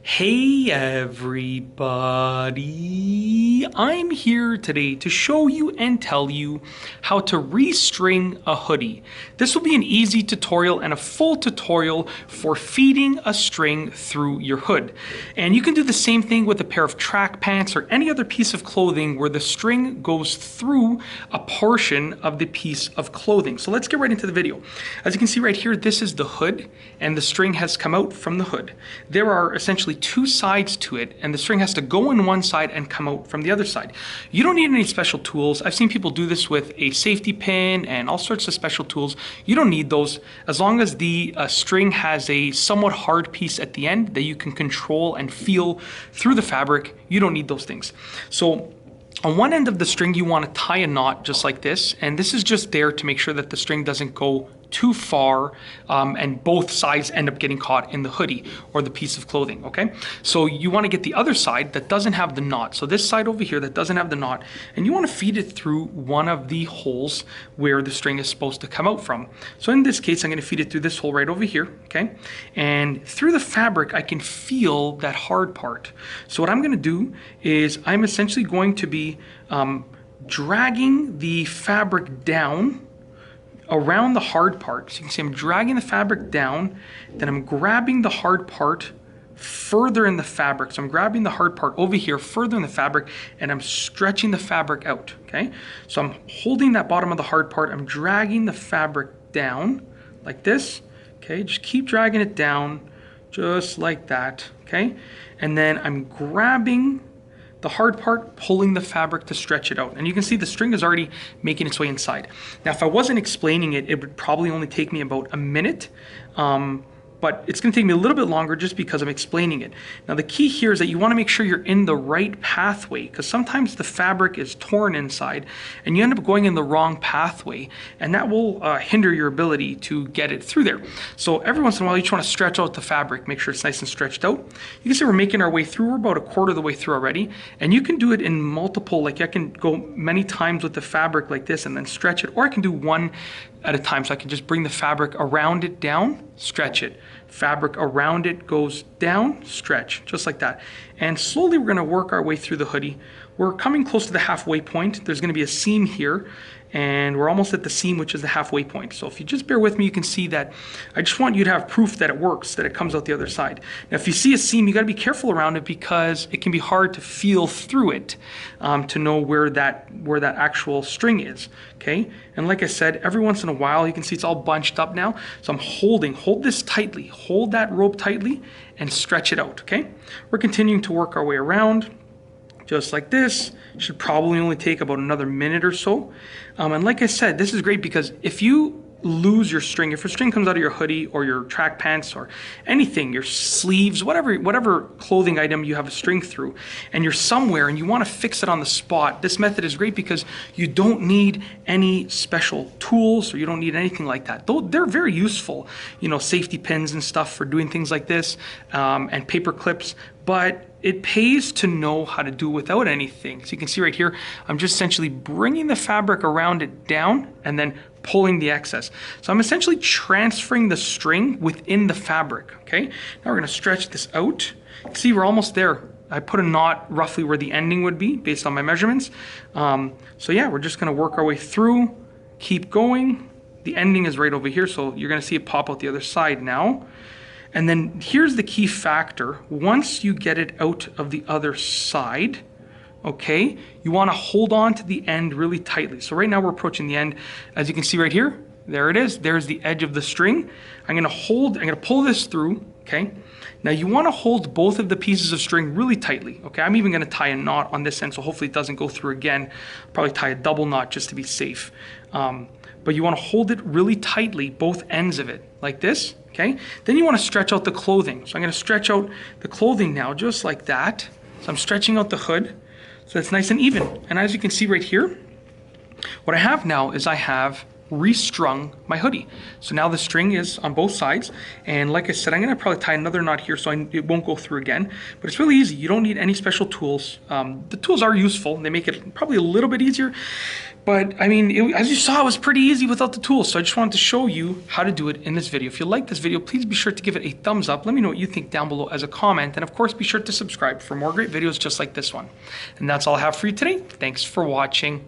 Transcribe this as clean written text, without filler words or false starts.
Hey everybody, I'm here today to show you and tell you how to restring a hoodie. This will be an easy tutorial and a full tutorial for feeding a string through your hood. And you can do the same thing with a pair of track pants or any other piece of clothing where the string goes through a portion of the piece of clothing. So let's get right into the video. As you can see right here, this is the hood and the string has come out from the hood. There are essentially two sides to it, and the string has to go in one side and come out from the other side. You don't need any special tools. I've seen people do this with a safety pin and all sorts of special tools. You don't need those as long as the string has a somewhat hard piece at the end that you can control and feel through the fabric. You don't need those things. So on one end of the string, you want to tie a knot just like this, and this is just there to make sure that the string doesn't go too far and both sides end up getting caught in the hoodie or the piece of clothing, okay? So you want to get the other side that doesn't have the knot. So this side over here that doesn't have the knot, and you want to feed it through one of the holes where the string is supposed to come out from. So in this case, I'm going to feed it through this hole right over here, okay? And through the fabric, I can feel that hard part. So what I'm going to do is I'm essentially going to be dragging the fabric down around the hard part. So you can see I'm dragging the fabric down, then I'm grabbing the hard part further in the fabric. So I'm grabbing the hard part over here further in the fabric and I'm stretching the fabric out, okay? So I'm holding that bottom of the hard part, I'm dragging the fabric down like this, okay? Just keep dragging it down just like that, okay? And then I'm grabbing the hard part, pulling the fabric to stretch it out. And you can see the string is already making its way inside. Now, if I wasn't explaining it, it would probably only take me about a minute. But it's going to take me a little bit longer just because I'm explaining it. Now, the key here is that you want to make sure you're in the right pathway, because sometimes the fabric is torn inside and you end up going in the wrong pathway, and that will hinder your ability to get it through there. So every once in a while, you just want to stretch out the fabric, make sure it's nice and stretched out. You can see we're making our way through. We're about a quarter of the way through already, and you can do it in multiple, like I can go many times with the fabric like this and then stretch it, or I can do one at a time. So I can just bring the fabric around it down, stretch it. Fabric around it goes down, stretch, just like that. And slowly we're gonna work our way through the hoodie. We're coming close to the halfway point. There's gonna be a seam here, and we're almost at the seam, which is the halfway point. So if you just bear with me, you can see that I just want you to have proof that it works, that it comes out the other side. Now, if you see a seam, you gotta be careful around it because it can be hard to feel through it to know where that actual string is, okay? And like I said, every once in a while, you can see it's all bunched up now. So I'm hold this tightly, hold that rope tightly and stretch it out, okay? We're continuing to work our way around. Just like this. Should probably only take about another minute or so. And like I said, this is great because if you lose your string, if your string comes out of your hoodie or your track pants or anything, your sleeves, whatever clothing item you have a string through, and you're somewhere and you want to fix it on the spot, this method is great because you don't need any special tools or you don't need anything like that. Though they're very useful, you know, safety pins and stuff for doing things like this, and paper clips, but it pays to know how to do without anything. So you can see right here, I'm just essentially bringing the fabric around it down and then pulling the excess. So I'm essentially transferring the string within the fabric, okay? Now we're gonna stretch this out. See, we're almost there. I put a knot roughly where the ending would be based on my measurements. So yeah, we're just gonna work our way through, keep going. The ending is right over here, so you're gonna see it pop out the other side now. And then here's the key factor. Once you get it out of the other side, okay, you want to hold on to the end really tightly. So right now we're approaching the end. As you can see right here, there it is. There's the edge of the string. I'm going to pull this through, okay? Now you want to hold both of the pieces of string really tightly, okay? I'm even going to tie a knot on this end, so hopefully it doesn't go through again. Probably tie a double knot just to be safe. But you want to hold it really tightly, both ends of it, like this, okay? Then you want to stretch out the clothing. So I'm going to stretch out the clothing now, just like that. So I'm stretching out the hood, so it's nice and even. And as you can see right here, what I have now is I have restrung my hoodie. So now the string is on both sides, and like I said, I'm gonna probably tie another knot here so it won't go through again, but it's really easy. You don't need any special tools. The tools are useful, and they make it probably a little bit easier, but I mean, as you saw, it was pretty easy without the tools. So I just wanted to show you how to do it in this video. If you like this video, please be sure to give it a thumbs up. Let me know what you think down below as a comment. And of course, be sure to subscribe for more great videos just like this one. And that's all I have for you today. Thanks for watching.